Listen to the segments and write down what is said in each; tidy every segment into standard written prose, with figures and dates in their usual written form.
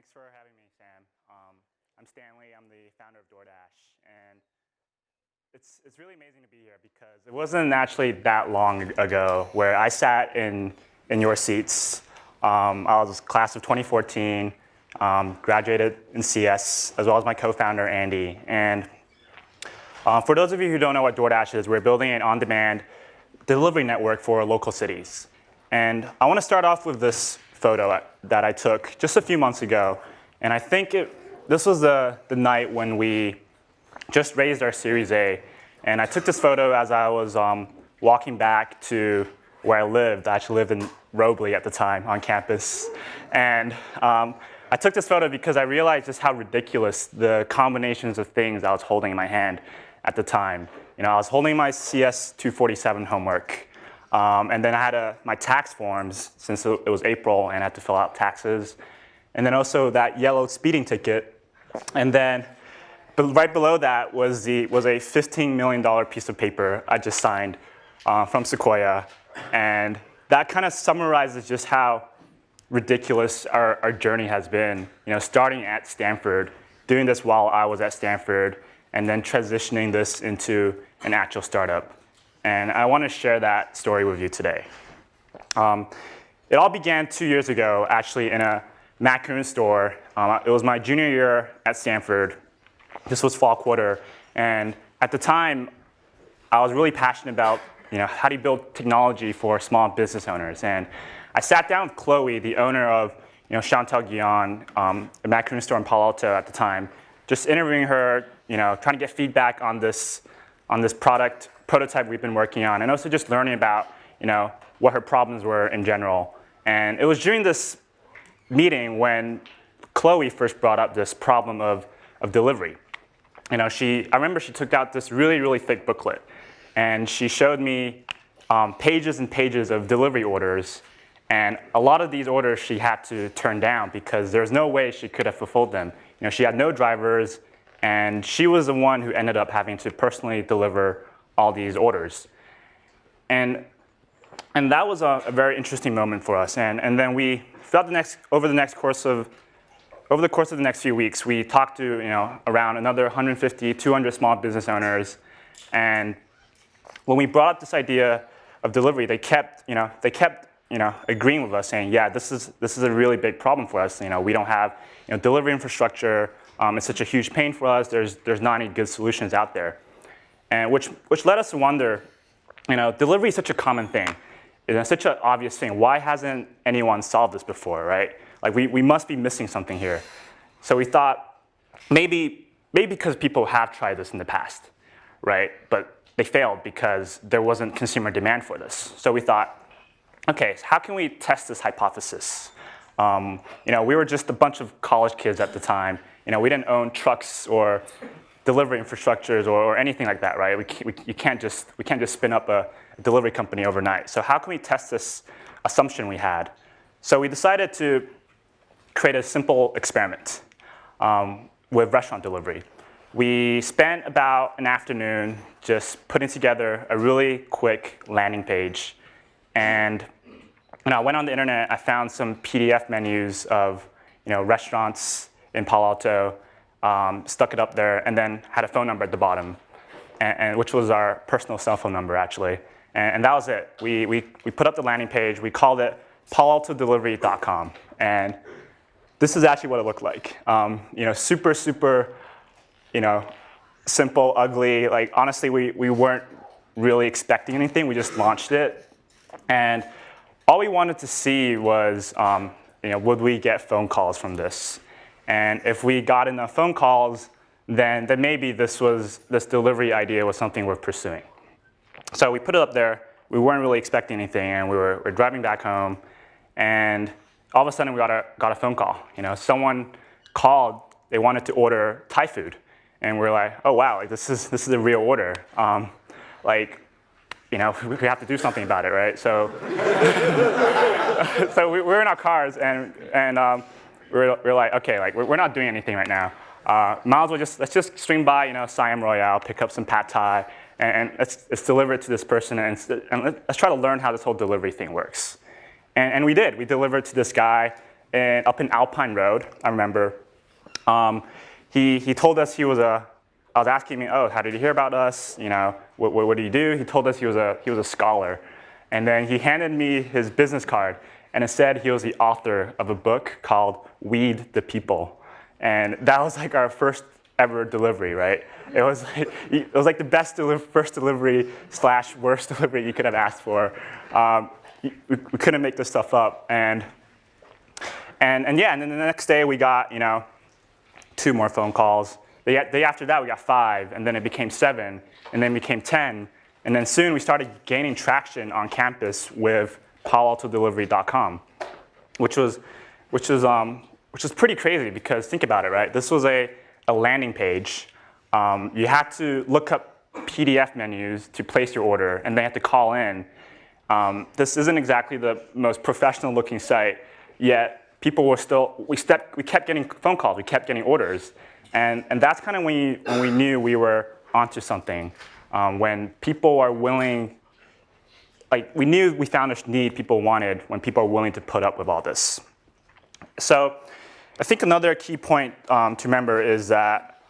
Thanks for having me, Sam. I'm Stanley. I'm the founder of Doordash. And it's really amazing to be here because it wasn't actually that long ago where I sat in your seats. I was class of 2014, graduated in CS, as well as my co-founder, Andy. And for those of you who don't know what Doordash is, we're building an on-demand delivery network for local cities. And I want to start off with this photo that I took just a few months ago. And I think this was the night when we just raised our Series A. And I took this photo as I was walking back to where I lived. I actually lived in Robley at the time on campus. And I took this photo because I realized just how ridiculous the combinations of things I was holding in my hand at the time. You know, I was holding my CS 247 homework. And then I had my tax forms, since it was April and I had to fill out taxes. And then also that yellow speeding ticket. And then right below that was a $15 million piece of paper I just signed from Sequoia. And that kind of summarizes just how ridiculous our journey has been. You know, starting at Stanford, doing this while I was at Stanford, and then transitioning this into an actual startup. And I want to share that story with you today. It all began 2 years ago, actually, in a macaroon store. It was my junior year at Stanford. This was fall quarter. And at the time, I was really passionate about how do you build technology for small business owners. And I sat down with Chloe, the owner of Chantal Guyon, a macaroon store in Palo Alto at the time, just interviewing her, trying to get feedback on this prototype we've been working on, and also just learning about what her problems were in general. And it was during this meeting when Chloe first brought up this problem of delivery. I remember she took out this really, really thick booklet, and she showed me pages and pages of delivery orders. And a lot of these orders she had to turn down because there's no way she could have fulfilled them. She had no drivers, and she was the one who ended up having to personally deliver all these orders. And that was a very interesting moment for us. And then we, over the course of the next few weeks, we talked to around another 150, 200 small business owners. And when we brought up this idea of delivery, they kept agreeing with us, saying, yeah, this is a really big problem for us. We don't have delivery infrastructure. It's such a huge pain for us. There's not any good solutions out there. And which led us to wonder, delivery is such a common thing. It's such an obvious thing. Why hasn't anyone solved this before, right? Like we must be missing something here. So we thought maybe because people have tried this in the past, right? But they failed because there wasn't consumer demand for this. So we thought, okay, so how can we test this hypothesis? We were just a bunch of college kids at the time. We didn't own trucks or delivery infrastructures or anything like that, right? We can't just spin up a delivery company overnight. So how can we test this assumption we had? So we decided to create a simple experiment with restaurant delivery. We spent about an afternoon just putting together a really quick landing page. And when I went on the internet, I found some PDF menus of restaurants in Palo Alto, stuck it up there, and then had a phone number at the bottom, and which was our personal cell phone number, actually. And that was it. We put up the landing page. We called it paloaltodelivery.com. And this is actually what it looked like. Super, super, simple, ugly. Like, honestly, we weren't really expecting anything. We just launched it. And all we wanted to see was, would we get phone calls from this? And if we got enough phone calls, then maybe this delivery idea was something worth pursuing. So we put it up there. We weren't really expecting anything, and we were driving back home, and all of a sudden we got a phone call. Someone called. They wanted to order Thai food, and we're like, oh wow, like this is a real order. We have to do something about it, right? So, so we're in our cars, and we're like, okay, like we're not doing anything right now. Might as well let's just swing by, Siam Royale, pick up some pad thai, and let's deliver it to this person, and let's try to learn how this whole delivery thing works. And we did. We delivered to this guy, up in Alpine Road, I remember. He told us I was asking him, oh, how did you hear about us? What do you do? He told us he was a scholar. And then he handed me his business card, and it said he was the author of a book called Weed the People. And that was like our first ever delivery, right? It was like the best first delivery / worst delivery you could have asked for. We couldn't make this stuff up. And then the next day we got 2 more phone calls. The day after that we got 5, and then it became 7, and then it became 10. And then soon we started gaining traction on campus with PaloAltoDelivery.com, which was pretty crazy because think about it, right? This was a landing page. You had to look up PDF menus to place your order, and then you had to call in. This isn't exactly the most professional looking site, yet people were still, we kept getting phone calls, we kept getting orders. And that's kind of when we knew we were onto something. When people are willing, like we knew we found a need people wanted when people are willing to put up with all this. So I think another key point to remember is that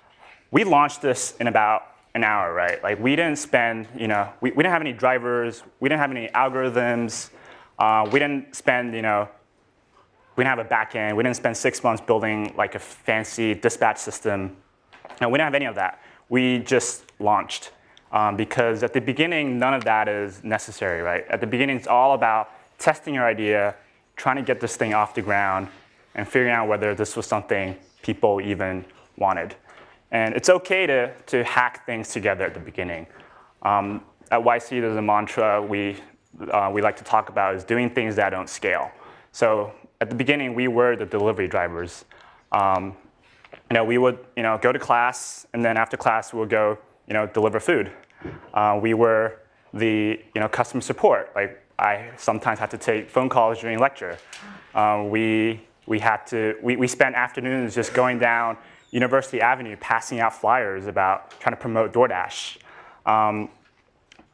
we launched this in about an hour, right? Like we didn't spend, we didn't have any drivers, we didn't have any algorithms, we didn't spend, we didn't have a backend, we didn't spend 6 months building like a fancy dispatch system. No, we didn't have any of that. We just launched. Because at the beginning, none of that is necessary, right? At the beginning, it's all about testing your idea, trying to get this thing off the ground, and figuring out whether this was something people even wanted. And it's okay to hack things together at the beginning. At YC, there's a mantra we like to talk about is doing things that don't scale. So at the beginning, we were the delivery drivers. We would go to class, and then after class, we would go deliver food. We were the customer support. Like I sometimes had to take phone calls during lecture. We spent afternoons just going down University Avenue, passing out flyers about trying to promote Doordash.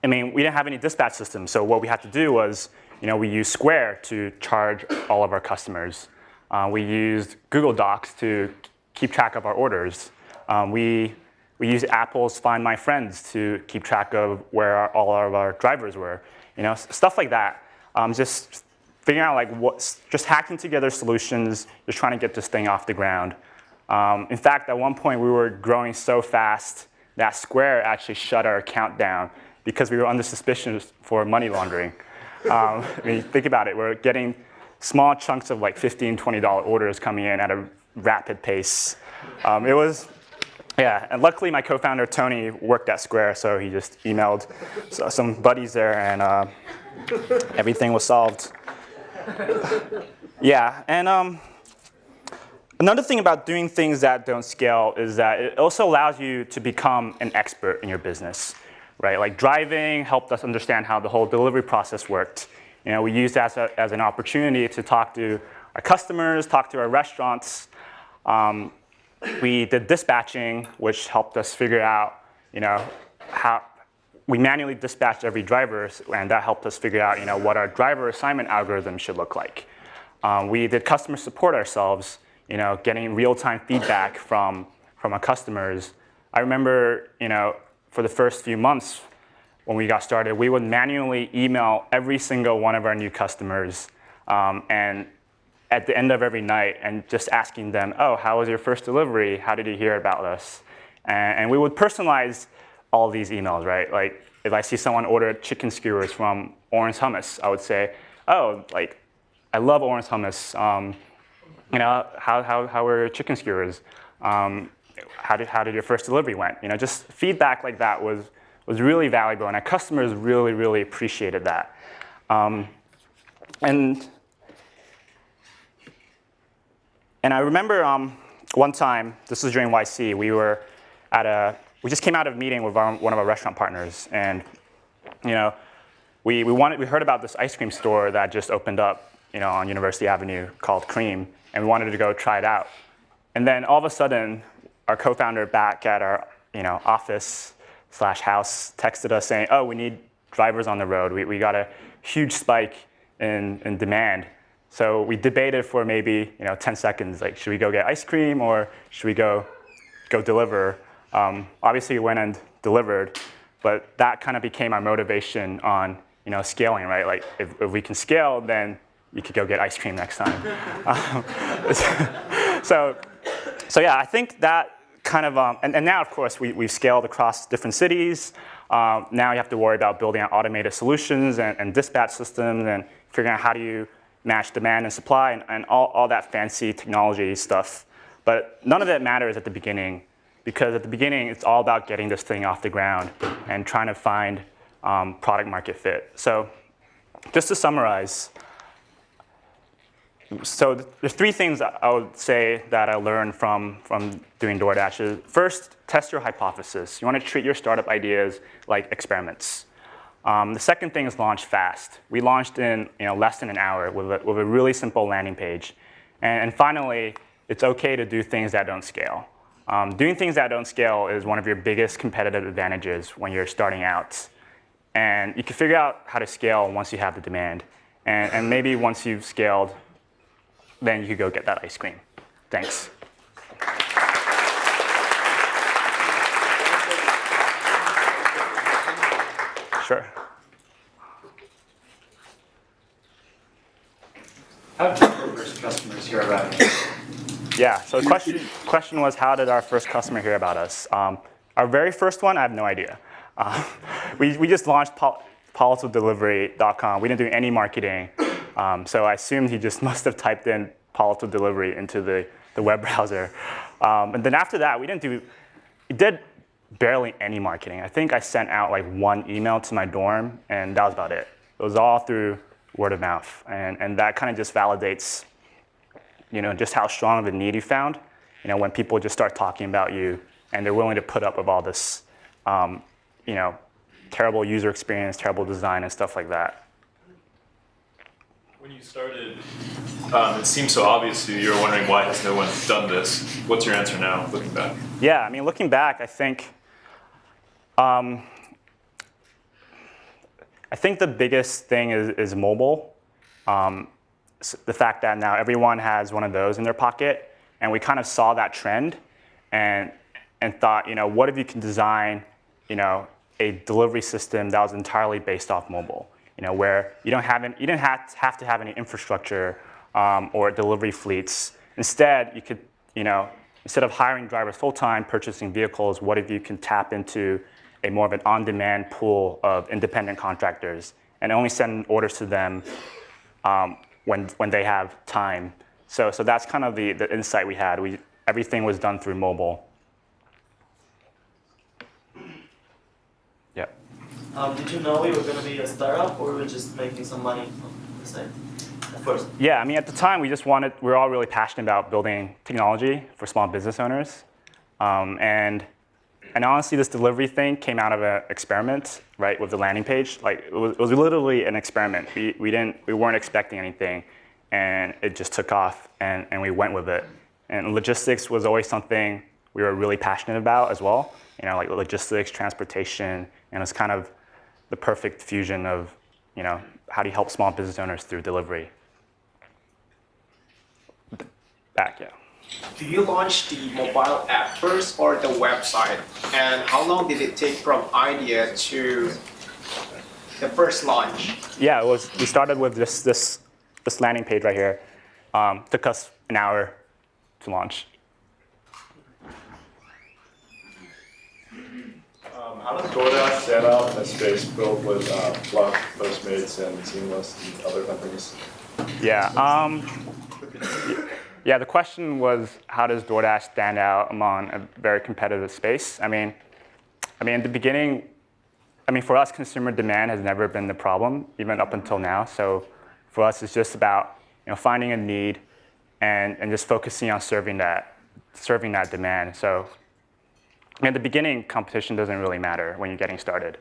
We didn't have any dispatch system, so what we had to do was, we used Square to charge all of our customers. We used Google Docs to keep track of our orders. We used Apple's Find My Friends to keep track of where all of our drivers were. Stuff like that. Just figuring out just hacking together solutions, just trying to get this thing off the ground. In fact, at one point we were growing so fast that Square actually shut our account down because we were under suspicion for money laundering. Think about it. We're getting small chunks of like $15, $20 orders coming in at a rapid pace. And luckily my co-founder Tony worked at Square, so he just emailed some buddies there, and everything was solved. Another thing about doing things that don't scale is that it also allows you to become an expert in your business, right? Like driving helped us understand how the whole delivery process worked. We used that as an opportunity to talk to our customers, talk to our restaurants. We did dispatching, which helped us figure out, how we manually dispatched every driver, and that helped us figure out, what our driver assignment algorithm should look like. We did customer support ourselves, getting real-time feedback from our customers. I remember, for the first few months when we got started, we would manually email every single one of our new customers, and at the end of every night, and just asking them, oh, how was your first delivery? How did you hear about us? And we would personalize all these emails, right? Like if I see someone order chicken skewers from Orange Hummus, I would say, oh, like I love Orange Hummus. How were your chicken skewers? How did your first delivery went? Just feedback like that was really valuable, and our customers really, really appreciated that. And I remember one time, this was during YC, we just came out of a meeting with one of our restaurant partners, and we heard about this ice cream store that just opened up on University Avenue called Cream, and we wanted to go try it out. And then all of a sudden, our co-founder back at our office/house texted us saying, oh, we need drivers on the road. We got a huge spike in demand. So we debated for maybe 10 seconds, like, should we go get ice cream or should we go deliver? Obviously, we went and delivered, but that kind of became our motivation on scaling, right? Like, if we can scale, then you could go get ice cream next time. So yeah, I think that kind of, and now, of course, we've scaled across different cities. Now you have to worry about building out automated solutions and dispatch systems and figuring out how do you match demand and supply and all that fancy technology stuff. But none of it matters at the beginning, because at the beginning, it's all about getting this thing off the ground and trying to find product market fit. So just to summarize, so there's three things I would say that I learned from doing Doordash. First, test your hypothesis. You want to treat your startup ideas like experiments. The second thing is launch fast. We launched in less than an hour with a really simple landing page. And finally, it's OK to do things that don't scale. Doing things that don't scale is one of your biggest competitive advantages when you're starting out. And you can figure out how to scale once you have the demand. And maybe once you've scaled, then you could go get that ice cream. Thanks. Sure. How did your first customers hear about you? Yeah, so the question was, how did our first customer hear about us? Our very first one, I have no idea. We just launched PaloToDelivery.com. We didn't do any marketing. So I assumed he just must have typed in Palo Alto Delivery into the web browser. And then after that, we did barely any marketing. I think I sent out like one email to my dorm, and that was about it. It was all through word of mouth. And that kind of just validates just how strong of a need you found. When people just start talking about you, and they're willing to put up with all this terrible user experience, terrible design, and stuff like that. When you started, it seemed so obvious to you. You were wondering, why has no one done this? What's your answer now, looking back? Yeah, I mean, looking back, I think the biggest thing is mobile. The fact that now everyone has one of those in their pocket, and we kind of saw that trend, and thought, what if you can design, a delivery system that was entirely based off mobile, where you didn't have to have any infrastructure or delivery fleets. Instead, you could, instead of hiring drivers full-time, purchasing vehicles, what if you can tap into a more of an on-demand pool of independent contractors and only send orders to them when they have time. So that's kind of the insight we had. Everything was done through mobile. Yeah. Did you know you were going to be a startup, or were you just making some money on the side at first? Yeah, I mean, at the time, we were all really passionate about building technology for small business owners. And honestly, this delivery thing came out of an experiment, right, with the landing page. Like, it was literally an experiment. We weren't expecting anything, and it just took off, and we went with it. And logistics was always something we were really passionate about as well. Like logistics, transportation, and it's kind of the perfect fusion of, how do you help small business owners through delivery? Back, yeah. Do you launch the mobile app first or the website? And how long did it take from idea to the first launch? Yeah, we started with this landing page right here. Took us an hour to launch. How does Doordash stand out in a space filled with Block, Postmates, and Seamless and other companies? Yeah. Yeah, the question was, how does Doordash stand out among a very competitive space? I mean, in the beginning, for us, consumer demand has never been the problem, even up until now. So for us, it's just about finding a need and just focusing on serving that demand. So in the beginning, competition doesn't really matter when you're getting started.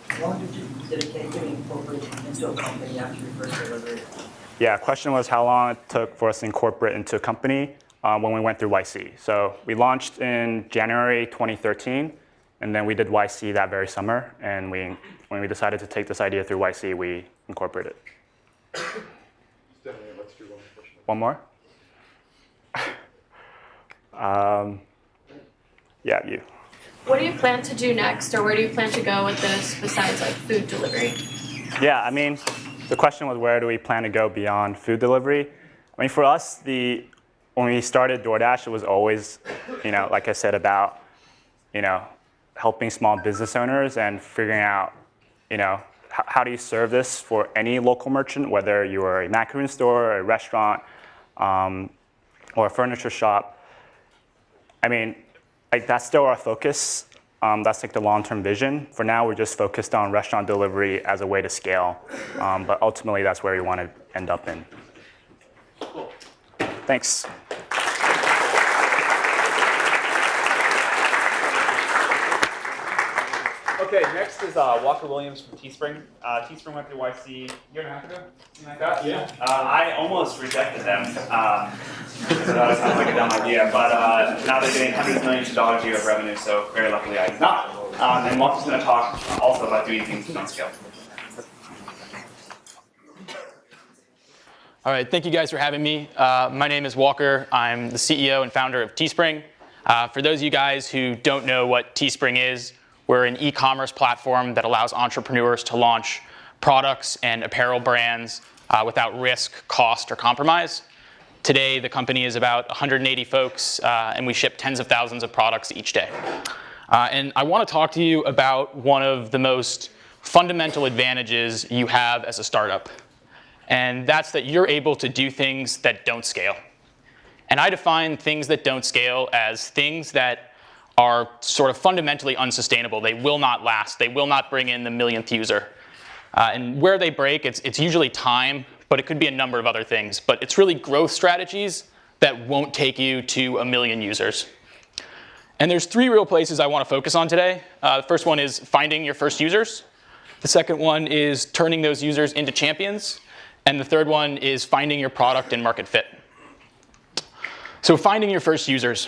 How long did it take to incorporate into a company after your first delivery? Yeah, question was how long it took for us to incorporate into a company when we went through YC. So we launched in January 2013, and then we did YC that very summer, and we when we decided to take this idea through YC, we incorporated it. Stanley, let's do one question. One more? Yeah, you. What do you plan to do next, or where do you plan to go with this besides like food delivery? Yeah, I mean, the question was where do we plan to go beyond food delivery? I mean, for us, when we started Doordash, it was always, like I said, about, helping small business owners and figuring out, how do you serve this for any local merchant, whether you are a macaroon store, a restaurant, or a furniture shop. I mean, that's still our focus. That's like the long-term vision. For now, we're just focused on restaurant delivery as a way to scale. But ultimately, that's where we want to end up in. Cool. Thanks. Okay, next is Walker Williams from Teespring. Teespring went through YC a year and a half ago, something like that? Yeah. I almost rejected them. So that sounds like a dumb idea, but now they're getting hundreds of millions of dollars a year of revenue, so very luckily I did not. And Walker's going to talk also about doing things that don't scale. All right, thank you guys for having me. My name is Walker. I'm the CEO and founder of Teespring. For those of you guys who don't know what Teespring is, we're an e-commerce platform that allows entrepreneurs to launch products and apparel brands without risk, cost, or compromise. Today, the company is about 180 folks, and we ship tens of thousands of products each day. And I want to talk to you about one of the most fundamental advantages you have as a startup. And that's that you're able to do things that don't scale. And I define things that don't scale as things that are sort of fundamentally unsustainable. They will not last. They will not bring in the millionth user. And where they break, it's usually time, but it could be a number of other things. But it's really growth strategies that won't take you to 1 million users. And there's 3 real places I want to focus on today. The first one is finding your first users. The second one is turning those users into champions. And the third one is finding your product and market fit. So finding your first users.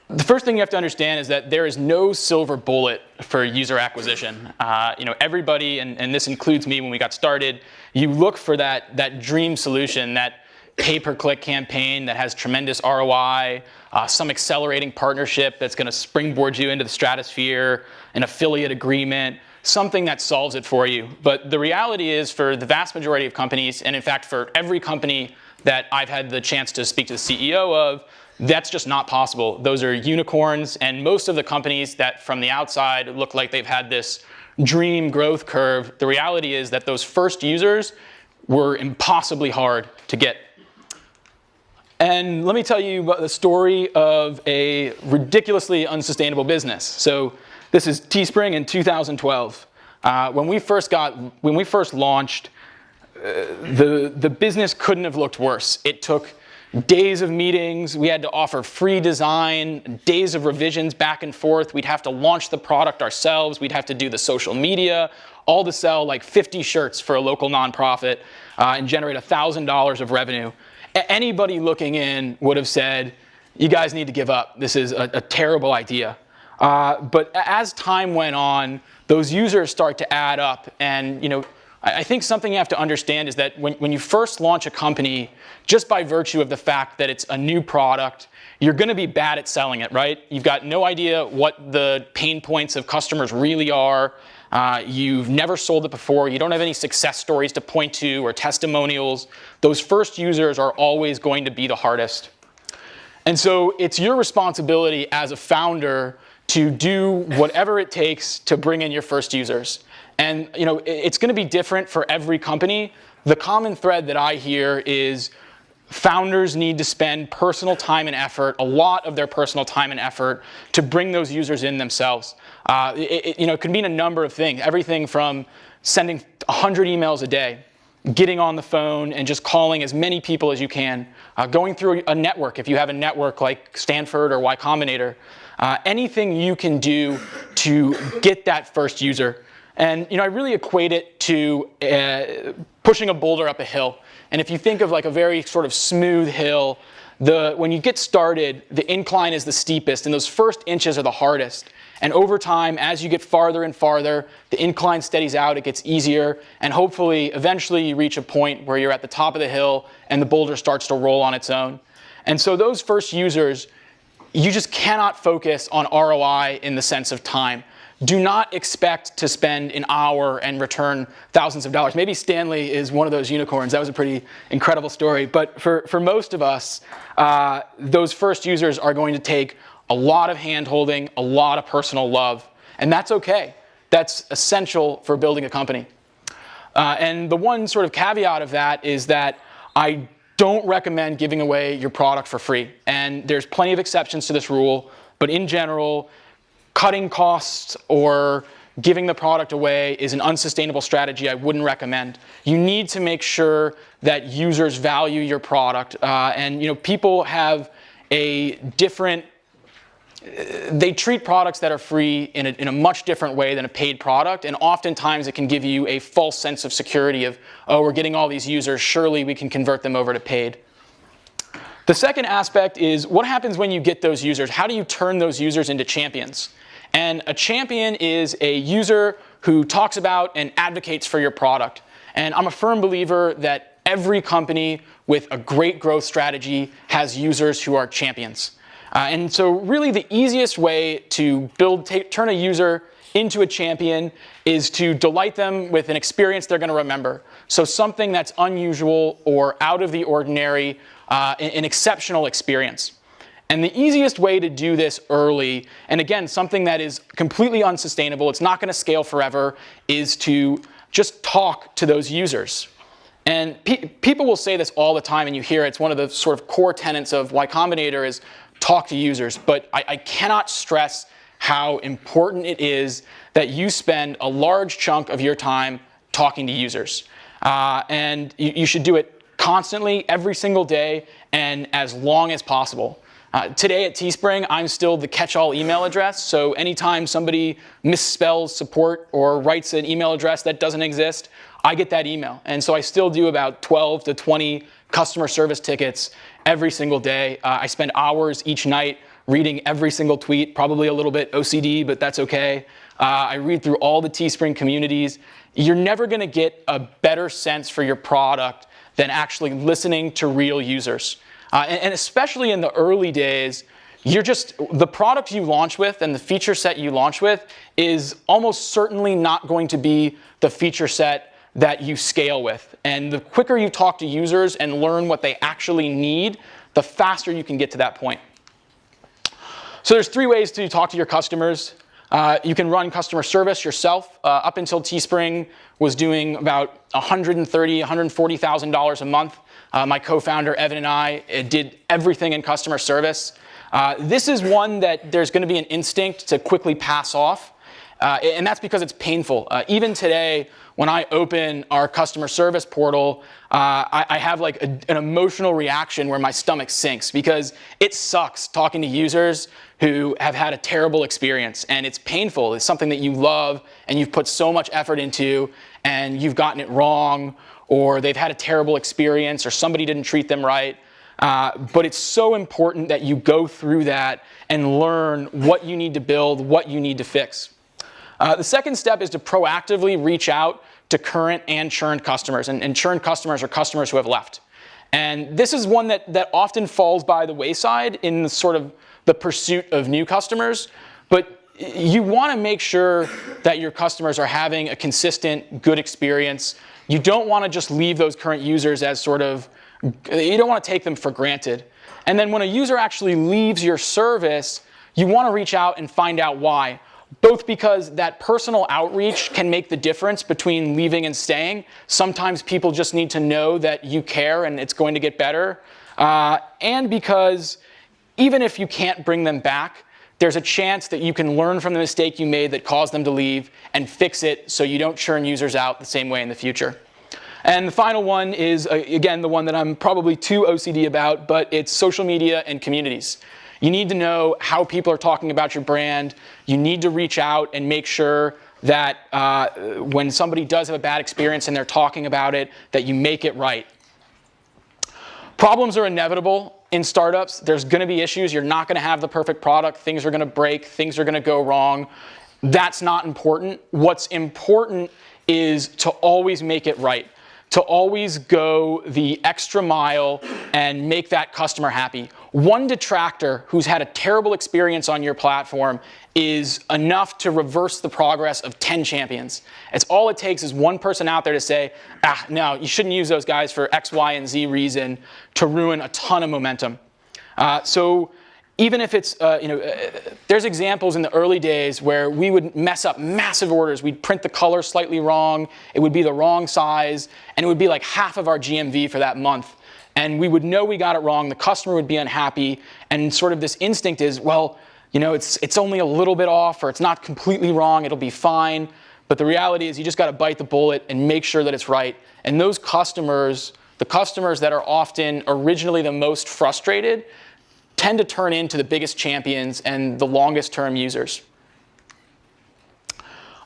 The first thing you have to understand is that there is no silver bullet for user acquisition. Everybody, and this includes me when we got started, you look for that dream solution, that pay-per-click campaign that has tremendous ROI, some accelerating partnership that's going to springboard you into the stratosphere, an affiliate agreement, something that solves it for you. But the reality is, for the vast majority of companies, and in fact for every company that I've had the chance to speak to the CEO of, that's just not possible. Those are unicorns, and most of the companies that from the outside look like they've had this dream growth curve, the reality is that those first users were impossibly hard to get. And let me tell you about the story of a ridiculously unsustainable business. So this is Teespring in 2012. When we first launched, the business couldn't have looked worse. It took days of meetings. We had to offer free design, days of revisions back and forth. We'd have to launch the product ourselves. We'd have to do the social media, all to sell like 50 shirts for a local nonprofit and generate $1,000 of revenue. Anybody looking in would have said, you guys need to give up. This is a terrible idea. But as time went on, those users start to add up. And I think something you have to understand is that when you first launch a company, just by virtue of the fact that it's a new product, you're going to be bad at selling it, right? You've got no idea what the pain points of customers really are. You've never sold it before. You don't have any success stories to point to or testimonials. Those first users are always going to be the hardest. And so it's your responsibility as a founder to do whatever it takes to bring in your first users. And it's going to be different for every company. The common thread that I hear is founders need to spend personal time and effort, a lot of their personal time and effort, to bring those users in themselves. It could mean a number of things, everything from sending 100 emails a day, getting on the phone and just calling as many people as you can, going through a network, if you have a network like Stanford or y-combinator, anything you can do to get that first user. And I really equate it to pushing a boulder up a hill. And if you think of like a very sort of smooth hill, when you get started, the incline is the steepest, and those first inches are the hardest. And over time, as you get farther and farther, the incline steadies out, it gets easier, and hopefully, eventually you reach a point where you're at the top of the hill and the boulder starts to roll on its own. And so those first users, you just cannot focus on ROI in the sense of time. Do not expect to spend an hour and return thousands of dollars. Maybe Stanley is one of those unicorns. That was a pretty incredible story. But for most of us, those first users are going to take a lot of hand-holding, a lot of personal love. And that's okay. That's essential for building a company. And the one sort of caveat of that is that I don't recommend giving away your product for free. And there's plenty of exceptions to this rule. But in general, cutting costs or giving the product away is an unsustainable strategy I wouldn't recommend. You need to make sure that users value your product. And people have a different, they treat products that are free in a much different way than a paid product. And oftentimes it can give you a false sense of security of, oh, we're getting all these users, surely we can convert them over to paid. The second aspect is what happens when you get those users? How do you turn those users into champions? And a champion is a user who talks about and advocates for your product. And I'm a firm believer that every company with a great growth strategy has users who are champions. And so really the easiest way to turn a user into a champion is to delight them with an experience they're going to remember. So something that's unusual or out of the ordinary, an exceptional experience. And the easiest way to do this early, and again, something that is completely unsustainable, it's not going to scale forever, is to just talk to those users. And people will say this all the time, and you hear it's one of the sort of core tenets of Y-Combinator is talk to users. But I cannot stress how important it is that you spend a large chunk of your time talking to users. And you should do it constantly, every single day, and as long as possible. Today at Teespring, I'm still the catch-all email address, so anytime somebody misspells support or writes an email address that doesn't exist, I get that email. And so I still do about 12 to 20 customer service tickets every single day. I spend hours each night reading every single tweet, probably a little bit OCD, but that's okay. I read through all the Teespring communities. You're never going to get a better sense for your product than actually listening to real users. And especially in the early days, the product you launch with and the feature set you launch with is almost certainly not going to be the feature set that you scale with. And the quicker you talk to users and learn what they actually need, the faster you can get to that point. So there's 3 ways to talk to your customers. You can run customer service yourself. Up until Teespring was doing about $130,000, $140,000 a month. My co-founder, Evan, and I did everything in customer service. This is one that there's going to be an instinct to quickly pass off, and that's because it's painful. Even today, when I open our customer service portal, I have like an emotional reaction where my stomach sinks because it sucks talking to users who have had a terrible experience, and it's painful. It's something that you love and you've put so much effort into, and you've gotten it wrong, or they've had a terrible experience, or somebody didn't treat them right. But it's so important that you go through that and learn what you need to build, what you need to fix. The second step is to proactively reach out to current and churned customers. And churned customers are customers who have left. And this is one that often falls by the wayside in sort of the pursuit of new customers. But you want to make sure that your customers are having a consistent, good experience. You don't want to just leave those current users as sort of, you don't want to take them for granted. And then when a user actually leaves your service, you want to reach out and find out why. Both because that personal outreach can make the difference between leaving and staying. Sometimes people just need to know that you care and it's going to get better. And because even if you can't bring them back, there's a chance that you can learn from the mistake you made that caused them to leave and fix it so you don't churn users out the same way in the future. And the final one is, again, the one that I'm probably too OCD about, but it's social media and communities. You need to know how people are talking about your brand. You need to reach out and make sure that when somebody does have a bad experience and they're talking about it, that you make it right. Problems are inevitable. in startups. There's going to be issues. You're not going to have the perfect product. Things are going to break. Things are going to go wrong. That's not important. What's important is to always make it right, to always go the extra mile and make that customer happy. One detractor who's had a terrible experience on your platform is enough to reverse the progress of 10 champions. It's all it takes is one person out there to say, no, you shouldn't use those guys for X, Y, and Z reason, to ruin a ton of momentum. So even if it's, there's examples in the early days where we would mess up massive orders. We'd print the color slightly wrong. It would be the wrong size. And it would be like half of our GMV for that month. And we would know we got it wrong. The customer would be unhappy. And sort of this instinct is, well, it's only a little bit off, or it's not completely wrong. It'll be fine. But the reality is you just got to bite the bullet and make sure that it's right. And those customers, the customers that are often originally the most frustrated, tend to turn into the biggest champions and the longest term users.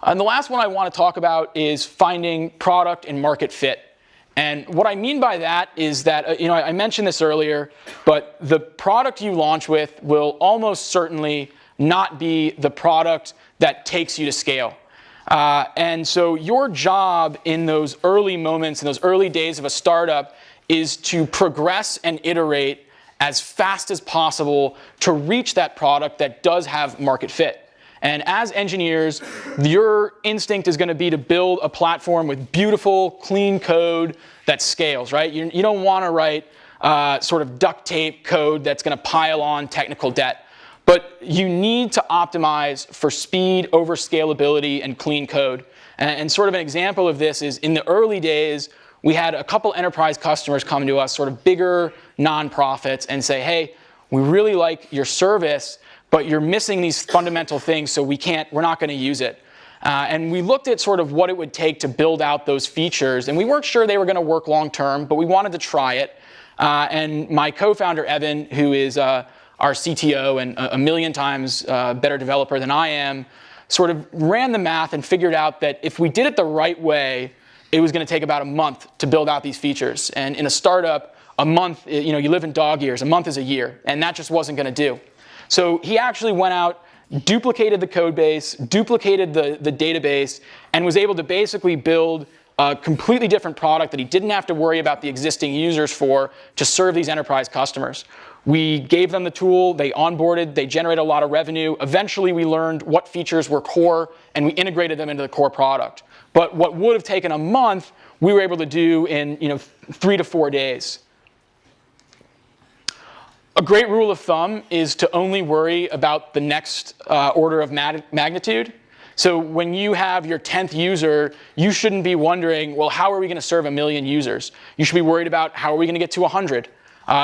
And the last one I want to talk about is finding product and market fit. And what I mean by that is that, I mentioned this earlier, but the product you launch with will almost certainly not be the product that takes you to scale. And so your job in those early moments, in those early days of a startup, is to progress and iterate as fast as possible to reach that product that does have market fit. And as engineers, your instinct is going to be to build a platform with beautiful, clean code that scales, right? You don't want to write sort of duct tape code that's going to pile on technical debt. But you need to optimize for speed over scalability and clean code. And sort of an example of this is in the early days, we had a couple enterprise customers come to us, sort of bigger nonprofits, and say, hey, we really like your service, but you're missing these fundamental things, so we're not going to use it. And we looked at sort of what it would take to build out those features, and we weren't sure they were going to work long term, but we wanted to try it. And my co-founder, Evan, who is our CTO and a million times better developer than I am, sort of ran the math and figured out that if we did it the right way, it was going to take about a month to build out these features. And in a startup, a month, you live in dog years. A month is a year, and that just wasn't going to do. So he actually went out, duplicated the code base, duplicated the database, and was able to basically build a completely different product that he didn't have to worry about the existing users for to serve these enterprise customers. We gave them the tool, they onboarded, they generated a lot of revenue. Eventually, we learned what features were core, and we integrated them into the core product. But what would have taken a month, we were able to do in 3 to 4 days. A great rule of thumb is to only worry about the next order of magnitude. So when you have your 10th user, you shouldn't be wondering, well, how are we going to serve 1 million users? You should be worried about how are we going to get to 100.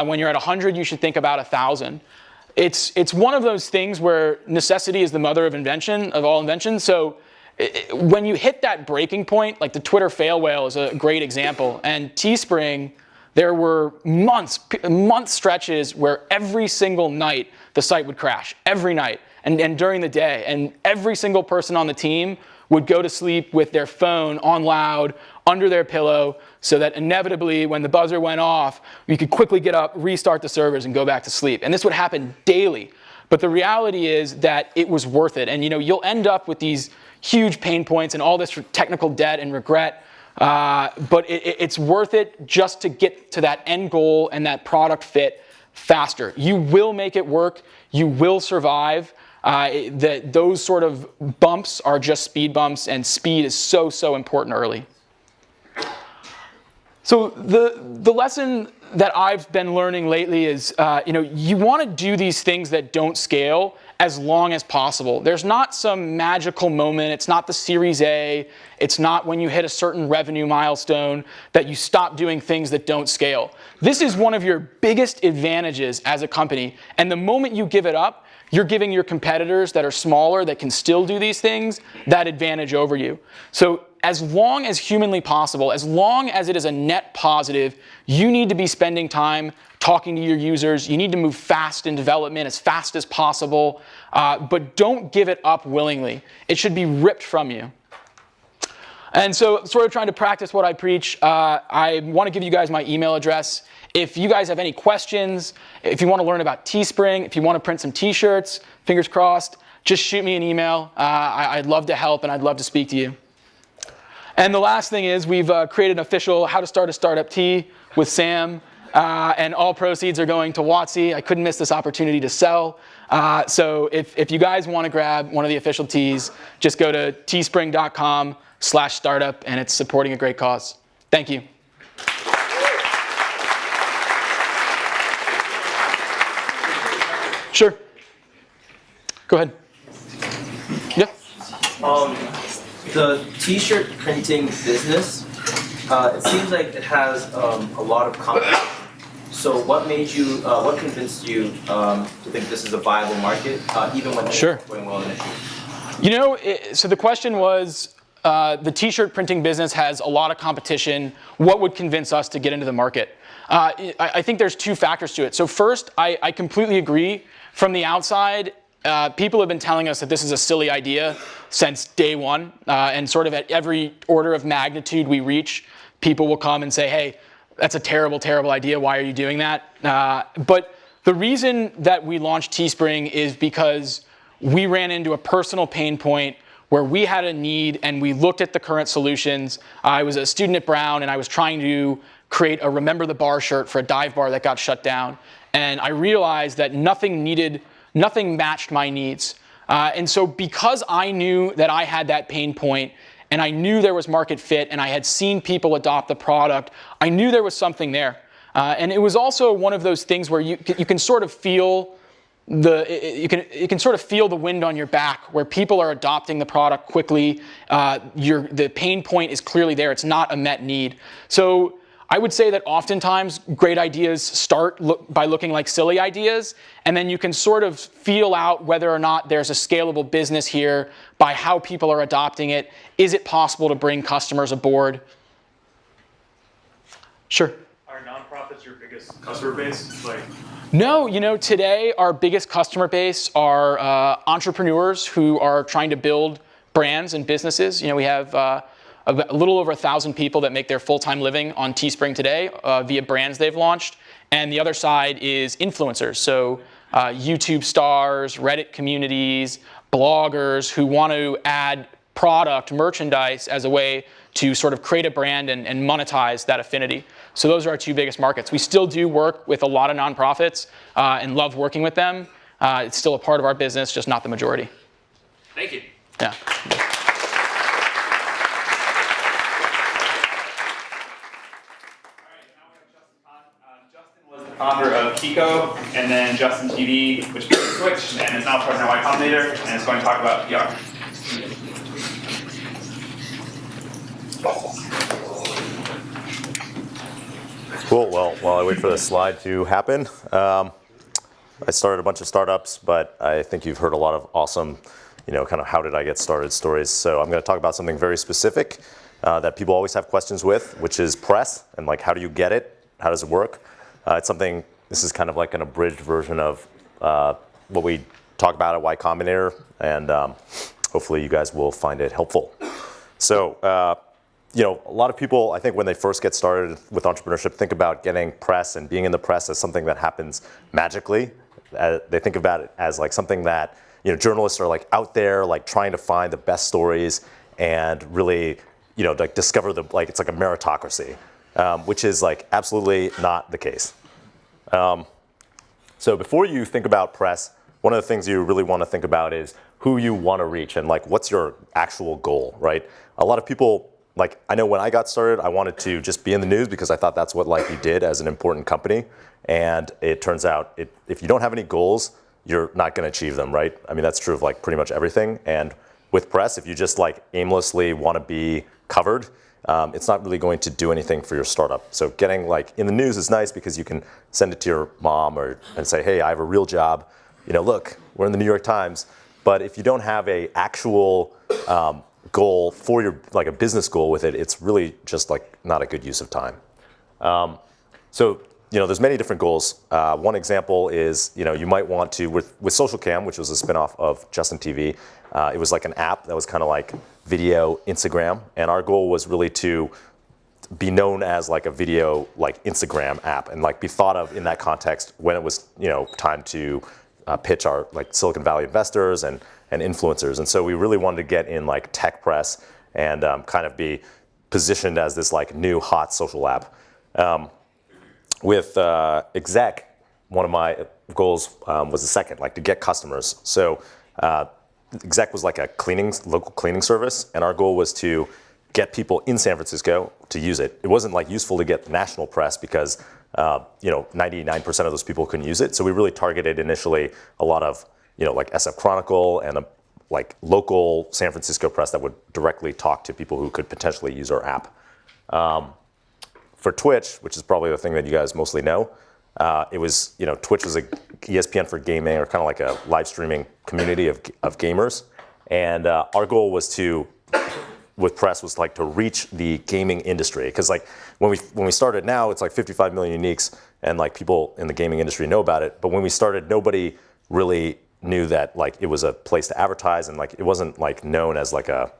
When you're at 100, you should think about 1,000. It's one of those things where necessity is the mother of invention, of all inventions. So when you hit that breaking point, like the Twitter fail whale is a great example. And Teespring, there were month stretches where every single night the site would crash, every night and during the day. And every single person on the team would go to sleep with their phone on loud under their pillow so that inevitably when the buzzer went off, you could quickly get up, restart the servers, and go back to sleep. And this would happen daily. But the reality is that it was worth it. And you'll end up with these huge pain points and all this technical debt and regret. But it's worth it just to get to that end goal and that product fit faster. You will make it work. You will survive. Those sort of bumps are just speed bumps, and speed is so, so important early. So the lesson that I've been learning lately is, you want to do these things that don't scale as long as possible. There's not some magical moment. It's not the Series A. It's not when you hit a certain revenue milestone that you stop doing things that don't scale. This is one of your biggest advantages as a company. And the moment you give it up, you're giving your competitors that are smaller that can still do these things that advantage over you. So as long as humanly possible, as long as it is a net positive, you need to be spending time talking to your users. You need to move fast in development, as fast as possible, but don't give it up willingly. It should be ripped from you. And so sort of trying to practice what I preach, I want to give you guys my email address. If you guys have any questions, if you want to learn about Teespring, if you want to print some t-shirts, fingers crossed, just shoot me an email. I'd love to help and I'd love to speak to you. And the last thing is we've created an official How to Start a Startup tee with Sam, and all proceeds are going to WotC. I couldn't miss this opportunity to sell. So if you guys want to grab one of the official tees, just go to teespring.com/startup, and it's supporting a great cause. Thank you. Sure. Go ahead. Yeah. The t-shirt printing business, it seems like it has a lot of competition. So what made you, what convinced you to think this is a viable market, even when it's going well initially? You know, so the question was, the t-shirt printing business has a lot of competition. What would convince us to get into the market? I think there's two factors to it. So first, I completely agree. From the outside, people have been telling us that this is a silly idea since day one. And sort of at every order of magnitude we reach, people will come and say, hey, that's a terrible, terrible idea. Why are you doing that? But the reason that we launched Teespring is because we ran into a personal pain point where we had a need and we looked at the current solutions. I was a student at Brown and I was trying to create a Remember the Bar shirt for a dive bar that got shut down. And I realized that nothing matched my needs. And so because I knew that I had that pain point and I knew there was market fit and I had seen people adopt the product, I knew there was something there. And it was also one of those things where you can sort of feel you can sort of feel the wind on your back, where people are adopting the product quickly. The pain point is clearly there. It's not a met need. So I would say that oftentimes great ideas start by looking like silly ideas, and then you can sort of feel out whether or not there's a scalable business here by how people are adopting it. Is it possible to bring customers aboard? Sure. Are nonprofits your biggest customer base? No, you know, today our biggest customer base are entrepreneurs who are trying to build brands and businesses. You know, we have a little over 1,000 people that make their full-time living on Teespring today via brands they've launched. And the other side is influencers. So YouTube stars, Reddit communities, bloggers who want to add product, merchandise as a way to sort of create a brand and monetize that affinity. So those are our two biggest markets. We still do work with a lot of nonprofits and love working with them. It's still a part of our business, just not the majority. Thank you. Yeah. Founder of Kiko, and then Justin TV, which is Twitch, and is now president of y-combinator, and is going to talk about PR. Cool. Well, while I wait for the slide to happen, I started a bunch of startups, but I think you've heard a lot of awesome, kind of how did I get started stories. So I'm going to talk about something very specific that people always have questions with, which is press, and like how do you get it? How does it work? It's something, this is kind of like an abridged version of what we talk about at y-combinator, and hopefully you guys will find it helpful. So, a lot of people, I think when they first get started with entrepreneurship, think about getting press and being in the press as something that happens magically. They think about it as like something that, journalists are like out there, like trying to find the best stories and really, like discover it's like a meritocracy. Which is like absolutely not the case. So before you think about press, one of the things you really want to think about is who you want to reach and like what's your actual goal, right? A lot of people, like I know when I got started, I wanted to just be in the news because I thought that's what like you did as an important company. And it turns out if you don't have any goals, you're not going to achieve them, right? I mean, that's true of like pretty much everything. And with press, if you just like aimlessly want to be covered, it's not really going to do anything for your startup. So getting like in the news is nice because you can send it to your mom and say, hey, I have a real job. Look, we're in the New York Times. But if you don't have a actual goal for your, like a business goal with it, it's really just like not a good use of time. So there's many different goals. One example is, you might want to, with Social Cam, which was a spinoff of Justin TV, it was like an app that was kind of like video Instagram, and our goal was really to be known as like a video like Instagram app and like be thought of in that context when it was time to pitch our like Silicon Valley investors and influencers. And so we really wanted to get in like tech press and kind of be positioned as this like new hot social app. With exec, one of my goals was the second, like to get customers. So exec was like a local cleaning service, and our goal was to get people in San Francisco to use it. It wasn't like useful to get the national press because 99% of those people couldn't use it. So we really targeted initially a lot of like SF Chronicle and like local San Francisco press that would directly talk to people who could potentially use our app. For Twitch, which is probably the thing that you guys mostly know, it was Twitch was a ESPN for gaming, or kind of like a live streaming community of gamers, and our goal was to, with press, was like to reach the gaming industry, because like when we started, now it's like 55 million uniques and like people in the gaming industry know about it, but when we started, nobody really knew that like it was a place to advertise, and like it wasn't like known as like a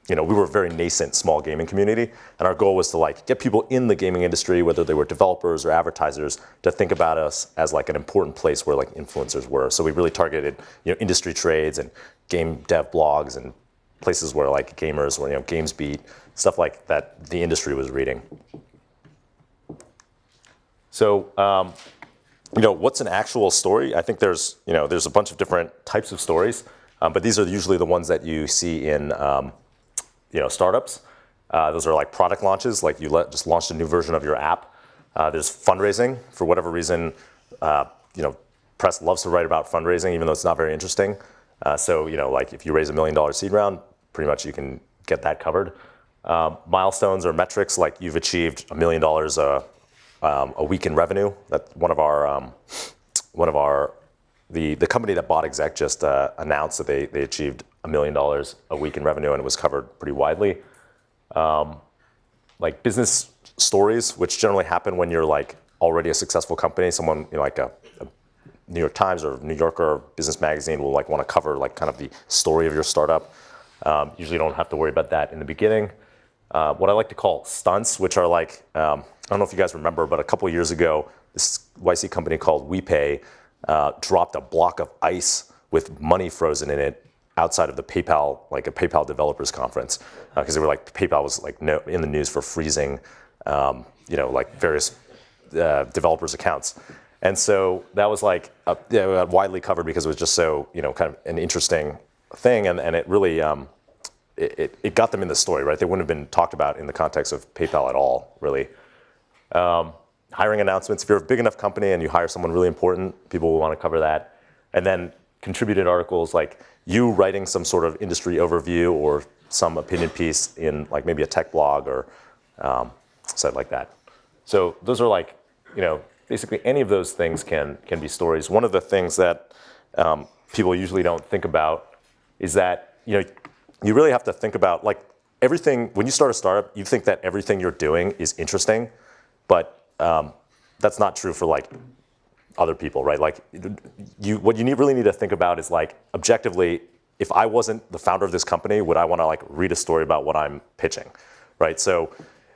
we were a very nascent small gaming community, and our goal was to like get people in the gaming industry, whether they were developers or advertisers, to think about us as like an important place where like influencers were. So we really targeted industry trades and game dev blogs and places where like gamers were, GamesBeat, stuff like that the industry was reading. So what's an actual story? I think there's a bunch of different types of stories, but these are usually the ones that you see in startups. Those are like product launches, like you just launched a new version of your app. There's fundraising. For whatever reason, press loves to write about fundraising, even though it's not very interesting. So like if you raise $1 million seed round, pretty much you can get that covered. Milestones or metrics, like you've achieved $1 million a week in revenue. That the company that bought Exec just announced that they achieved $1 million a week in revenue, and it was covered pretty widely. Like business stories, which generally happen when you're like already a successful company. Someone like a New York Times or New Yorker business magazine will like want to cover like kind of the story of your startup. Usually you don't have to worry about that in the beginning. What I like to call stunts, which are like, I don't know if you guys remember, but a couple of years ago, this YC company called WePay dropped a block of ice with money frozen in it outside of the PayPal, like a PayPal developers conference, because they were like, PayPal was like in the news for freezing, like various developers' accounts. And so that was like widely covered because it was just so, kind of an interesting thing, and it really, it got them in the story, right? They wouldn't have been talked about in the context of PayPal at all, really. Hiring announcements, if you're a big enough company and you hire someone really important, people will want to cover that. And then contributed articles, like you writing some sort of industry overview or some opinion piece in like maybe a tech blog or said like that. So those are like, basically any of those things can be stories. One of the things that people usually don't think about is that, you really have to think about like everything, when you start a startup, you think that everything you're doing is interesting, but that's not true for like other people, right? Like what you really need to think about is like objectively, if I wasn't the founder of this company, would I want to like read a story about what I'm pitching, right? So,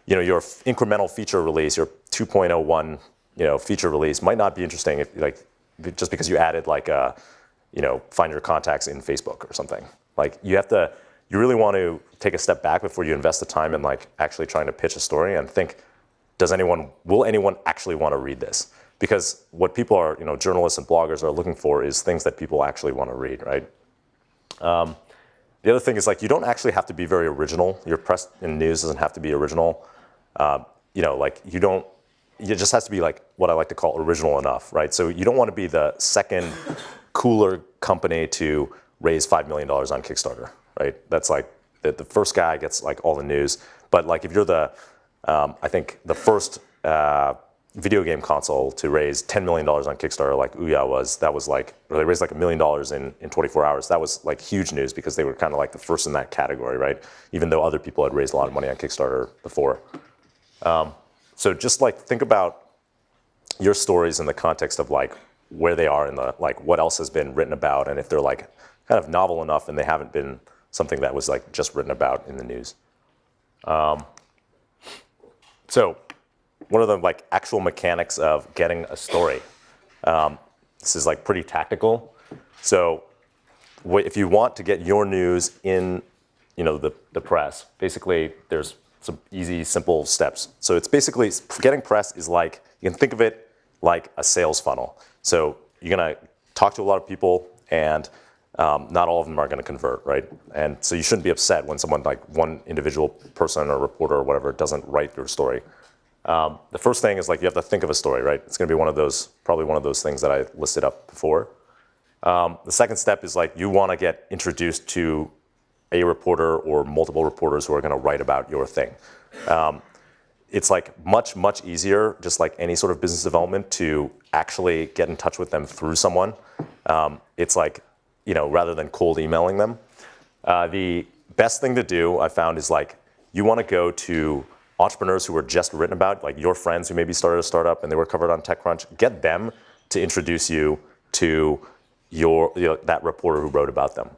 your incremental feature release, your 2.01, feature release might not be interesting if like just because you added like a, find your contacts in Facebook or something. Like you really want to take a step back before you invest the time in like actually trying to pitch a story and think, will anyone actually want to read this? Because what people are, journalists and bloggers are looking for is things that people actually want to read, right? The other thing is like you don't actually have to be very original. Your press and news doesn't have to be original. It just has to be like what I like to call original enough, right? So you don't want to be the second cooler company to raise $5 million on Kickstarter, right? That's like the first guy gets like all the news. But like if you're I think the first video game console to raise $10 million on Kickstarter, like Ouya was, they raised like $1 million in 24 hours. That was like huge news because they were kind of like the first in that category, right? Even though other people had raised a lot of money on Kickstarter before. So just like think about your stories in the context of like where they are in the, like what else has been written about, and if they're like kind of novel enough and they haven't been something that was like just written about in the news. So what are the like actual mechanics of getting a story? This is like pretty tactical. So if you want to get your news in, the press, basically there's some easy, simple steps. So it's basically, getting press is like, you can think of it like a sales funnel. So you're gonna talk to a lot of people, and not all of them are gonna convert, right? And so you shouldn't be upset when someone, like one individual person or reporter or whatever, doesn't write your story. The first thing is like you have to think of a story, right? It's gonna be probably one of those things that I listed up before. The second step is like you wanna get introduced to a reporter or multiple reporters who are gonna write about your thing. It's like much, much easier, just like any sort of business development, to actually get in touch with them through someone. It's like, rather than cold emailing them. The best thing to do, I found, is like you wanna go to entrepreneurs who were just written about, like your friends who maybe started a startup and they were covered on TechCrunch. Get them to introduce you to that reporter who wrote about them.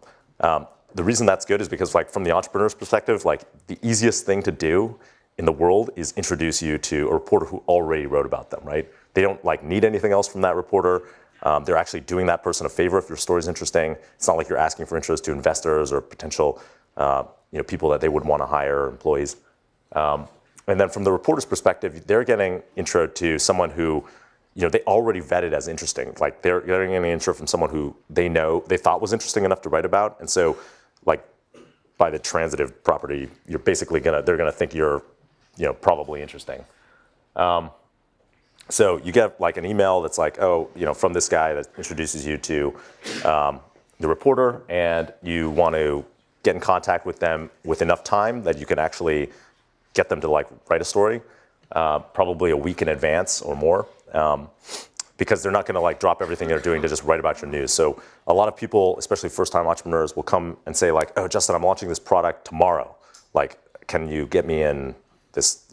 The reason that's good is because, like, from the entrepreneur's perspective, like the easiest thing to do in the world is introduce you to a reporter who already wrote about them, right? They don't like need anything else from that reporter. They're actually doing that person a favor if your story's interesting. It's not like you're asking for intros to investors or potential people that they would want to hire, employees. And then from the reporter's perspective, they're getting intro to someone who they already vetted as interesting. Like they're getting an intro from someone who they thought was interesting enough to write about. And so, like, by the transitive property, you're basically they're gonna think you're probably interesting. So you get like an email that's like, from this guy that introduces you to the reporter, and you want to get in contact with them with enough time that you can actually get them to like write a story, probably a week in advance or more, because they're not going to like drop everything they're doing to just write about your news. So a lot of people, especially first-time entrepreneurs, will come and say like, "Oh, Justin, I'm launching this product tomorrow. Like, can you get me in this,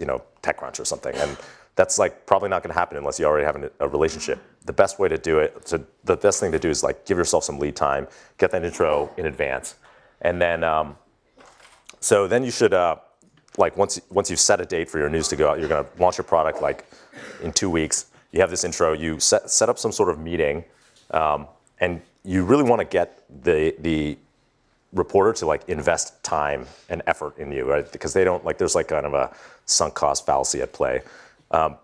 TechCrunch or something?" And that's like probably not going to happen unless you already have a relationship. The best way to do it, the best thing to do is like give yourself some lead time, get that intro in advance, and then so then you should. Like once you've set a date for your news to go out, you're going to launch your product like in 2 weeks. You have this intro. You set up some sort of meeting, and you really want to get the reporter to like invest time and effort in you, right? Because they don't there's like kind of a sunk cost fallacy at play.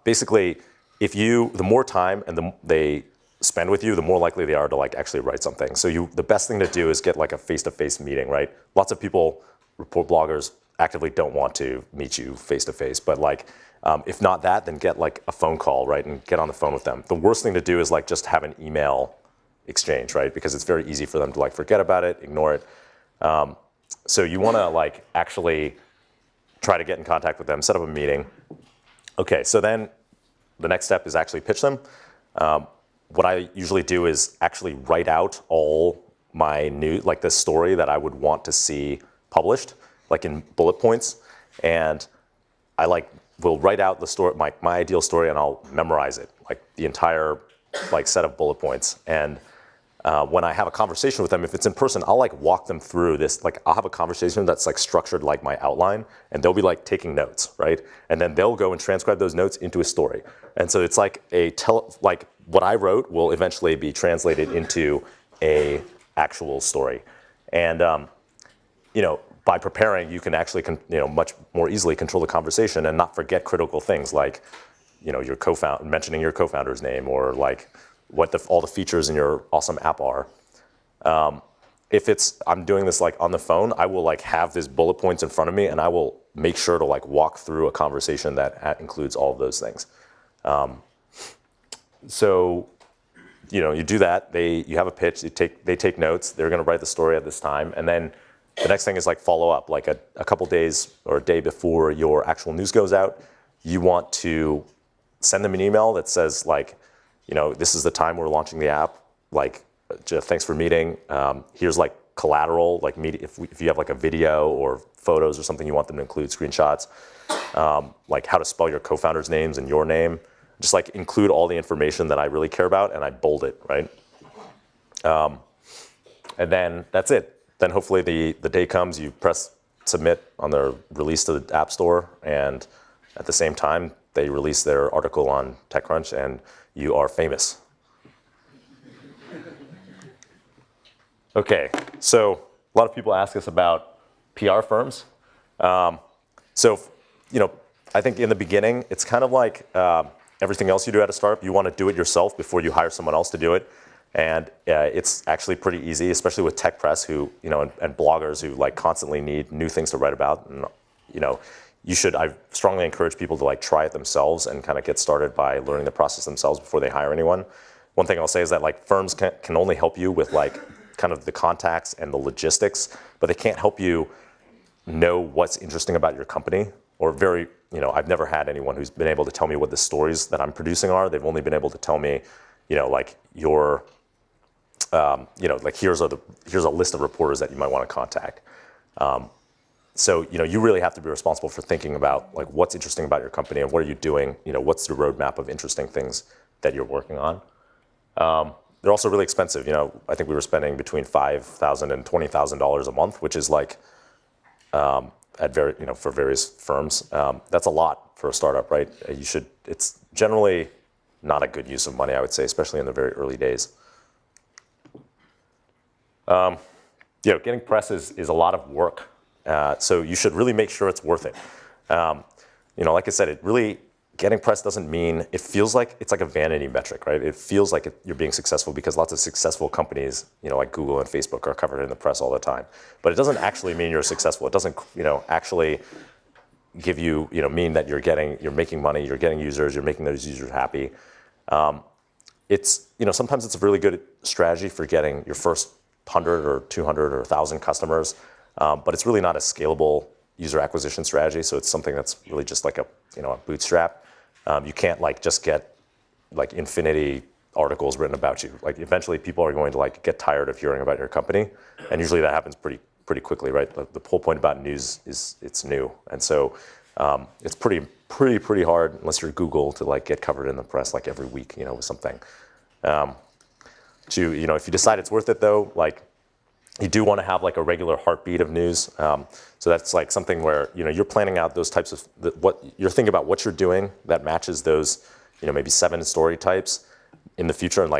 Basically, the more time and they spend with you, the more likely they are to like actually write something. So the best thing to do is get like a face-to-face meeting, right? Lots of people, report bloggers, actively don't want to meet you face-to-face, but like if not that, then get like a phone call, right, and get on the phone with them. The worst thing to do is like just have an email exchange, right, because it's very easy for them to like forget about it, ignore it. So you want to like actually try to get in contact with them, set up a meeting. Okay, so then the next step is actually pitch them. What I usually do is actually write out all my news, like the story that I would want to see published, like in bullet points, and I will write out the story, my ideal story, and I'll memorize it, like the entire set of bullet points. And when I have a conversation with them, if it's in person, I'll like walk them through this. Like I'll have a conversation that's like structured like my outline, and they'll be like taking notes, right? And then they'll go and transcribe those notes into a story. And so it's like what I wrote will eventually be translated into a actual story. And by preparing, you can actually much more easily control the conversation and not forget critical things like mentioning your co-founder's name, or like what all the features in your awesome app are. If I'm doing this like on the phone, I will like have these bullet points in front of me, and I will make sure to like walk through a conversation that includes all of those things. So you do that. You have a pitch. They take notes. They're going to write the story at this time, and then the next thing is like follow up, like a couple days or a day before your actual news goes out. You want to send them an email that says like, this is the time we're launching the app. Like, thanks for meeting. Here's like collateral, like if you have like a video or photos or something you want them to include, screenshots, like how to spell your co-founders' names and your name. Just like include all the information that I really care about, and I bold it, right? And then that's it. then hopefully the day comes, you press submit on their release to the App Store, and at the same time, they release their article on TechCrunch, and you are famous. Okay, so a lot of people ask us about PR firms. So, I think in the beginning, it's kind of like everything else you do at a startup. You want to do it yourself before you hire someone else to do it. And it's actually pretty easy, especially with tech press who, and bloggers who like constantly need new things to write about. And, I strongly encourage people to like try it themselves and kind of get started by learning the process themselves before they hire anyone. One thing I'll say is that like firms can only help you with like kind of the contacts and the logistics, but they can't help you know what's interesting about your company, or I've never had anyone who's been able to tell me what the stories that I'm producing are. They've only been able to tell me, like here's a list of reporters that you might want to contact. So, you really have to be responsible for thinking about like what's interesting about your company and what are you doing, what's the roadmap of interesting things that you're working on. They're also really expensive. I think we were spending between $5,000 and $20,000 a month, which is like, for various firms, that's a lot for a startup, right? It's generally not a good use of money, I would say, especially in the very early days. Getting press is a lot of work. So you should really make sure it's worth it. Like I said, getting press doesn't mean, it feels like it's like a vanity metric, right? It feels like you're being successful because lots of successful companies, like Google and Facebook are covered in the press all the time. But it doesn't actually mean you're successful. It doesn't, actually give you, mean that you're making money, you're getting users, you're making those users happy. Sometimes it's a really good strategy for getting your first 100 or 200 or 1,000 customers, but it's really not a scalable user acquisition strategy. So it's something that's really just like a bootstrap. You can't just get infinity articles written about you. Eventually people are going to get tired of hearing about your company, and usually that happens pretty quickly, right? The whole point about news is it's new, and so it's pretty hard unless you're Google to get covered in the press every week, with something. If you decide it's worth it though, you do want to have a regular heartbeat of news. So that's something where you're planning out those types of what you're thinking about what you're doing that matches those maybe 7 story types in the future. And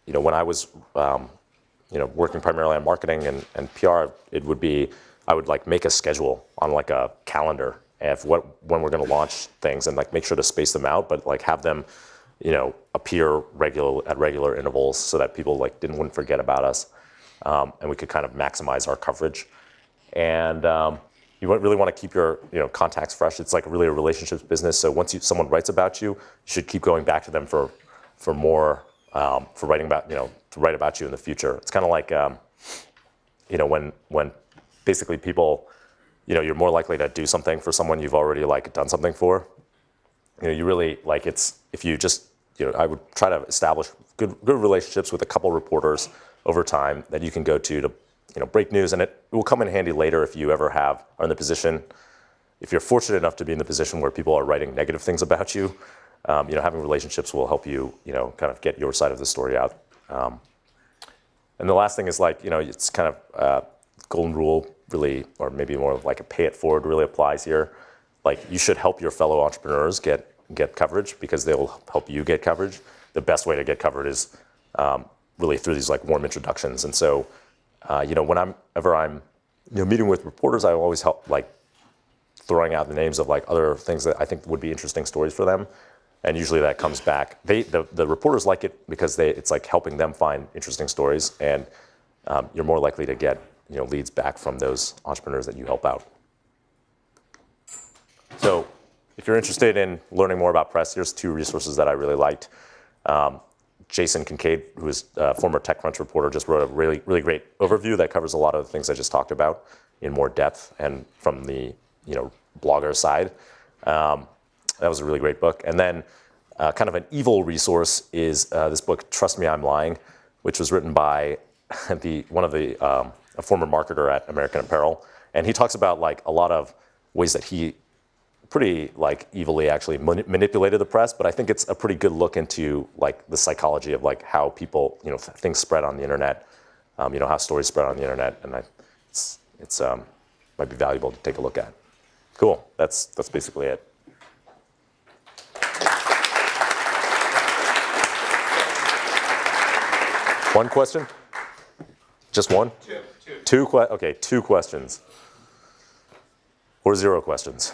when I was working primarily on marketing and PR, it would be I would make a schedule on a calendar of when we're going to launch things and make sure to space them out, but have them appear at regular intervals so that people wouldn't forget about us. And we could kind of maximize our coverage. And you really want to keep your contacts fresh. It's really a relationships business. So once someone writes about you, you should keep going back to them for more, for writing about, to write about you in the future. It's kind of like, when basically people, you're more likely to do something for someone you've already done something for. You really if you just, I would try to establish good relationships with a couple reporters over time that you can go to break news, and it will come in handy later if you ever are in the position, if you're fortunate enough to be in the position where people are writing negative things about you, having relationships will help you, kind of get your side of the story out. And the last thing is it's kind of golden rule really, or maybe more of a pay it forward really applies here. You should help your fellow entrepreneurs get coverage because they will help you get coverage. The best way to get covered is really through these warm introductions. And so, whenever I'm meeting with reporters, I always help throwing out the names of other things that I think would be interesting stories for them. And usually that comes back. The reporters like it because it's helping them find interesting stories, and you're more likely to get leads back from those entrepreneurs that you help out. So if you're interested in learning more about press, here's 2 resources that I really liked. Jason Kincaid, who is a former TechCrunch reporter, just wrote a really, really great overview that covers a lot of the things I just talked about in more depth and from the blogger side. That was a really great book. And then kind of an evil resource is this book, Trust Me, I'm Lying, which was written by a former marketer at American Apparel. And he talks about a lot of ways that he pretty evilly actually manipulated the press, but I think it's a pretty good look into the psychology of how people, things spread on the internet, how stories spread on the internet, and I it's might be valuable to take a look at. Cool. That's basically it. One question? Just one? Two. Okay, 2 questions. Or 0 questions.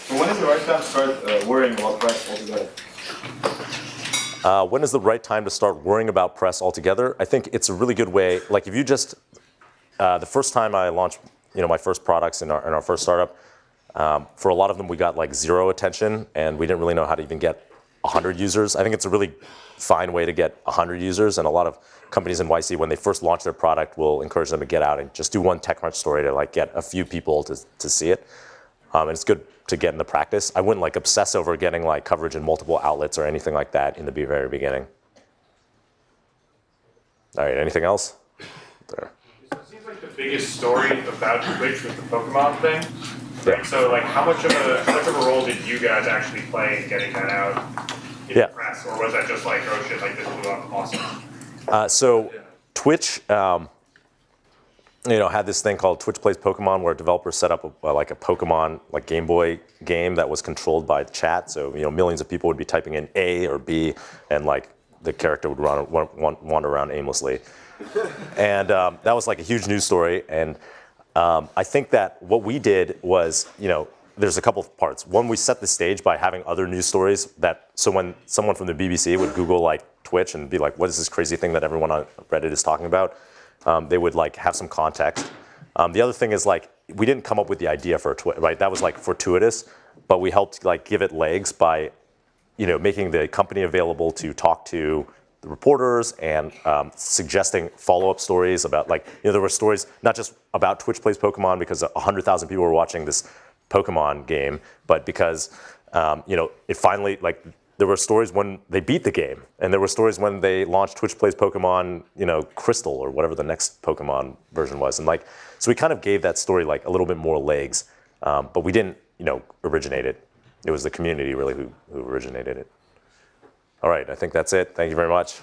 When is the right time to start worrying about price altogether? When is the right time to start worrying about press altogether? I think it's a really good way. Like if you just, the first time I launched, my first products in our first startup, for a lot of them we got like 0 attention, and we didn't really know how to even get 100 users. I think it's a really fine way to get 100 users, and a lot of companies in YC, when they first launch their product, will encourage them to get out and just do one TechCrunch story to like get a few people to see it. And it's good to get in the practice. I wouldn't like obsess over getting like coverage in multiple outlets or anything like that in the very beginning. All right, anything else? There. It seems like the biggest story about Twitch was the Pokemon thing. Yeah. So like how much of a role did you guys actually play in getting that out in the press? Or was that just like, oh shit, like this blew up, awesome? So Twitch had this thing called Twitch Plays Pokemon, where developers set up like a Pokemon like Game Boy game that was controlled by chat. So millions of people would be typing in A or B, and like the character would wander around aimlessly. And that was like a huge news story. And I think that what we did was, there's a couple of parts. One, we set the stage by having other news stories so when someone from the BBC would Google like Twitch and be like, what is this crazy thing that everyone on Reddit is talking about? They would like have some context. The other thing is like, we didn't come up with the idea for Twitch, right? That was like fortuitous, but we helped like give it legs by, making the company available to talk to the reporters and suggesting follow-up stories about like, there were stories not just about Twitch Plays Pokemon because 100,000 people were watching this Pokemon game, but because, it finally like, there were stories when they beat the game, and there were stories when they launched Twitch Plays Pokemon, Crystal or whatever the next Pokemon version was, and like, so we kind of gave that story like a little bit more legs, but we didn't, originate it. It was the community really who originated it. All right, I think that's it. Thank you very much.